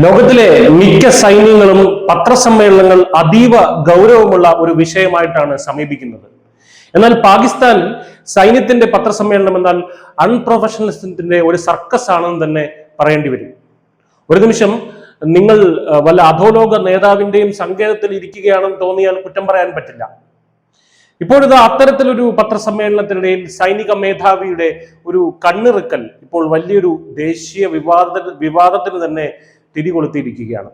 ലോകത്തിലെ മിക്ക സൈന്യങ്ങളും പത്രസമ്മേളനങ്ങൾ അതീവ ഗൗരവമുള്ള ഒരു വിഷയമായിട്ടാണ് സമീപിക്കുന്നത്. എന്നാൽ പാകിസ്ഥാൻ സൈന്യത്തിന്റെ പത്രസമ്മേളനം എന്നാൽ അൺപ്രൊഫഷണലിസത്തിന്റെ ഒരു സർക്കസ് ആണെന്ന് തന്നെ പറയേണ്ടി വരും. ഒരു നിമിഷം നിങ്ങൾ വല്ല അധോലോക നേതാവിന്റെയും സങ്കേതത്തിൽ ഇരിക്കുകയാണെന്ന് തോന്നിയാൽ കുറ്റം പറയാൻ പറ്റില്ല. ഇപ്പോഴിത് അത്തരത്തിലൊരു പത്രസമ്മേളനത്തിനിടയിൽ സൈനിക മേധാവിയുടെ ഒരു കണ്ണിറുക്കൽ ഇപ്പോൾ വലിയൊരു ദേശീയ വിവാദത്തിന് തന്നെ തിരികൊളുത്തിയിരിക്കുകയാണ്.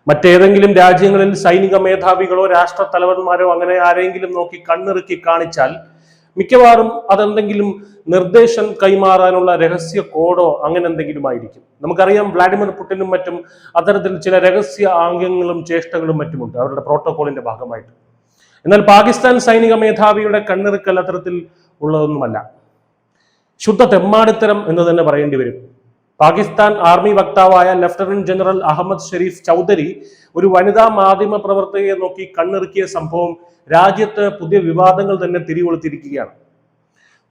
മറ്റേതെങ്കിലും രാജ്യങ്ങളിൽ സൈനിക മേധാവികളോ രാഷ്ട്ര തലവന്മാരോ അങ്ങനെ ആരെങ്കിലും നോക്കി കണ്ണിറുക്കി കാണിച്ചാൽ മിക്കവാറും അതെന്തെങ്കിലും നിർദ്ദേശം കൈമാറാനുള്ള രഹസ്യ കോഡോ അങ്ങനെ എന്തെങ്കിലും ആയിരിക്കും. നമുക്കറിയാം, വ്ളാഡിമിർ പുടിനും മറ്റും അത്തരത്തിൽ ചില രഹസ്യ ആംഗ്യങ്ങളും ചേഷ്ടകളും മറ്റുമുണ്ട് അവരുടെ പ്രോട്ടോകോളിന്റെ ഭാഗമായിട്ട്. എന്നാൽ പാകിസ്ഥാൻ സൈനിക മേധാവിയുടെ കണ്ണിറുക്കൽ അത്തരത്തിൽ ഉള്ളതൊന്നുമല്ല. ശുദ്ധ തെമ്മാടിത്തരം എന്ന് തന്നെ പറയേണ്ടി വരും. പാകിസ്ഥാൻ ആർമി വക്താവായ ലഫ്റ്റനന്റ് ജനറൽ അഹമ്മദ് ഷെരീഫ് ചൗധരി ഒരു വനിതാ മാധ്യമ പ്രവർത്തകയെ നോക്കി കണ്ണിറുക്കിയ സംഭവം രാജ്യത്ത് പുതിയ വിവാദങ്ങൾ തന്നെ തിരികൊളുത്തിയിരിക്കുകയാണ്.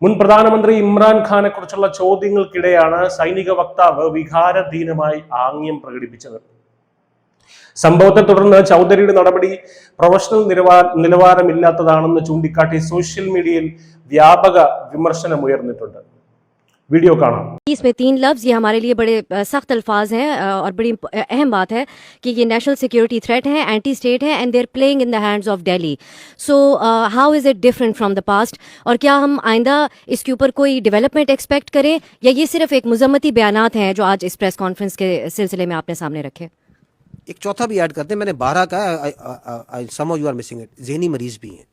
മുൻ പ്രധാനമന്ത്രി ഇമ്രാൻഖാനെ കുറിച്ചുള്ള ചോദ്യങ്ങൾക്കിടെയാണ് സൈനിക വക്താവ് വികാരധീനമായി ആംഗ്യം പ്രകടിപ്പിച്ചത്. സംഭവത്തെ തുടർന്ന് ചൗധരിയുടെ നടപടി പ്രൊഫഷണൽ നിലവാരമില്ലാത്തതാണെന്ന് ചൂണ്ടിക്കാട്ടി സോഷ്യൽ മീഡിയയിൽ വ്യാപക വിമർശനം ഉയർന്നിട്ടുണ്ട്. वीडियो കാണാം. इसमें 3 लफ्ज़ ये हमारे लिए बड़े सख्त अल्फाज हैं और बड़ी अहम बात है कि ये नेशनल सिक्योरिटी थ्रेट है, एंटी स्टेट है and they are playing in the hands of Delhi. So how is it different from the past, और क्या हम आइंदा इसके ऊपर कोई डेवलपमेंट एक्सपेक्ट करें या ये सिर्फ एक मुजम्मती बयानात हैं जो आज इस प्रेस कॉन्फ्रेंस के सिलसिले में आपने सामने रखे? एक चौथा भी ऐड करते हैं, मैंने 12 का, some of you are missing it, ज़हनी मरीज भी हैं.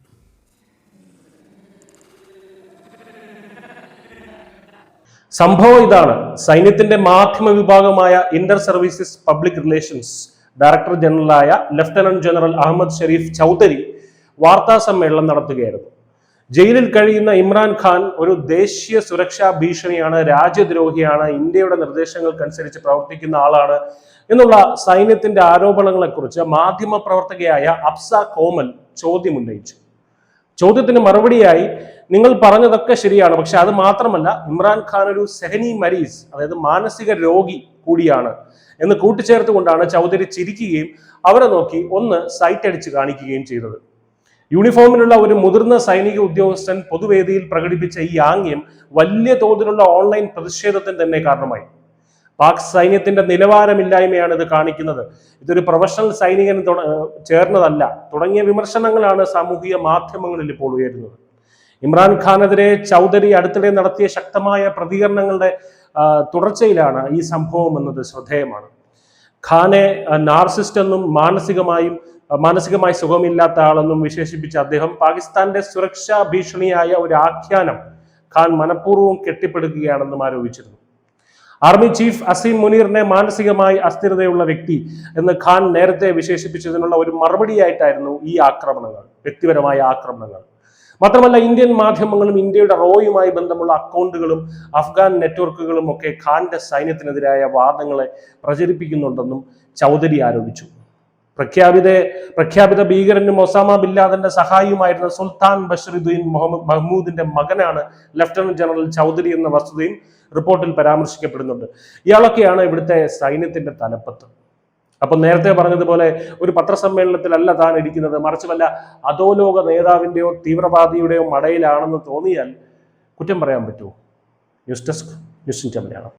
സംഭവം ഇതാണ്. സൈന്യത്തിന്റെ മാധ്യമ വിഭാഗമായ inter services public relations director ജനറലായ ലഫ്റ്റനന്റ് ജനറൽ അഹമ്മദ് ഷെരീഫ് ചൗധരി വാർത്താ സമ്മേളനം നടത്തുകയായിരുന്നു. ജയിലിൽ കഴിയുന്ന ഇമ്രാൻഖാൻ ഒരു ദേശീയ സുരക്ഷാ ഭീഷണിയാണ്, രാജ്യദ്രോഹിയാണ്, ഇന്ത്യയുടെ നിർദ്ദേശങ്ങൾക്കനുസരിച്ച് പ്രവർത്തിക്കുന്ന ആളാണ് എന്നുള്ള സൈന്യത്തിന്റെ ആരോപണങ്ങളെക്കുറിച്ച് മാധ്യമ പ്രവർത്തകയായ അഫ്സ കോമൽ ചോദ്യമുന്നയിച്ചു. ചോദ്യത്തിന് മറുപടിയായി, നിങ്ങൾ പറഞ്ഞതൊക്കെ ശരിയാണ്, പക്ഷെ അത് മാത്രമല്ല, ഇമ്രാൻഖാൻ ഒരു സെഹനി മരീസ്, അതായത് മാനസിക രോഗി കൂടിയാണ് എന്ന് കൂട്ടിച്ചേർത്തുകൊണ്ടാണ് ചൗധരി ചിരിക്കുകയും അവരെ നോക്കി ഒന്ന് സൈറ്റ് അടിച്ച് കാണിക്കുകയും ചെയ്തത്. യൂണിഫോമിലുള്ള ഒരു മുതിർന്ന സൈനിക ഉദ്യോഗസ്ഥൻ പൊതുവേദിയിൽ പ്രകടിപ്പിച്ച ഈ ആംഗ്യം വലിയ തോതിലുള്ള ഓൺലൈൻ പ്രതിഷേധത്തിന് തന്നെ കാരണമായി. പാക് സൈന്യത്തിന്റെ നിലവാരമില്ലായ്മയാണ് ഇത് കാണിക്കുന്നത്, ഇതൊരു പ്രൊഫഷണൽ സൈനികന് ചേർന്നതല്ല തുടങ്ങിയ വിമർശനങ്ങളാണ് സാമൂഹിക മാധ്യമങ്ങളിൽ ഇപ്പോൾ ഉയരുന്നത്. ഇമ്രാൻഖാനെതിരെ ചൗധരി അടുത്തിടെ നടത്തിയ ശക്തമായ പ്രതികരണങ്ങളുടെ തുടർച്ചയിലാണ് ഈ സംഭവം എന്നത് ശ്രദ്ധേയമാണ്. ഖാനെ നാർസിസ്റ്റ് എന്നും മാനസികമായി സുഖമില്ലാത്ത ആളെന്നും വിശേഷിപ്പിച്ച അദ്ദേഹം പാകിസ്ഥാന്റെ സുരക്ഷാ ഭീഷണിയായ ഒരു ആഖ്യാനം ഖാൻ മനഃപൂർവ്വം കെട്ടിപ്പടുക്കുകയാണെന്നും ആരോപിച്ചിരുന്നു. ആർമി ചീഫ് അസീം മുനീറിനെ മാനസികമായി അസ്ഥിരതയുള്ള വ്യക്തി എന്ന് ഖാൻ നേരത്തെ വിശേഷിപ്പിച്ചതിനുള്ള ഒരു മറുപടിയായിട്ടായിരുന്നു ഈ ആക്രമണങ്ങൾ, വ്യക്തിപരമായ ആക്രമണങ്ങൾ. മാത്രമല്ല, ഇന്ത്യൻ മാധ്യമങ്ങളും ഇന്ത്യയുടെ റോയുമായി ബന്ധമുള്ള അക്കൗണ്ടുകളും അഫ്ഗാൻ നെറ്റ്വർക്കുകളും ഒക്കെ ഖാന്റെ സൈന്യത്തിനെതിരായ വാദങ്ങളെ പ്രചരിപ്പിക്കുന്നുണ്ടെന്നും ചൗധരി ആരോപിച്ചു. പ്രഖ്യാപിത ഭീകരനും ഒസാമ ബിൻ ലാദന്റെ സഹായിയുമായിരുന്ന സുൽത്താൻ ബഷറുദ്ദീൻ മഹ്മൂദിന്റെ മകനാണ് ലഫ്റ്റനന്റ് ജനറൽ ചൗധരി എന്ന വസ്തുതയും റിപ്പോർട്ടിൽ പരാമർശിക്കപ്പെടുന്നുണ്ട്. ഇയാളൊക്കെയാണ് ഇവിടുത്തെ സൈന്യത്തിന്റെ തലപ്പത്ത്. അപ്പൊ നേരത്തെ പറഞ്ഞതുപോലെ ഒരു പത്രസമ്മേളനത്തിലല്ല താൻ ഇരിക്കുന്നത്, മറിച്ച് വല്ല അധോലോക നേതാവിന്റെയോ തീവ്രവാദിയുടെയോ മടയിലാണെന്ന് തോന്നിയാൽ കുറ്റം പറയാൻ പറ്റുമോ? News desk, news India Malayalam.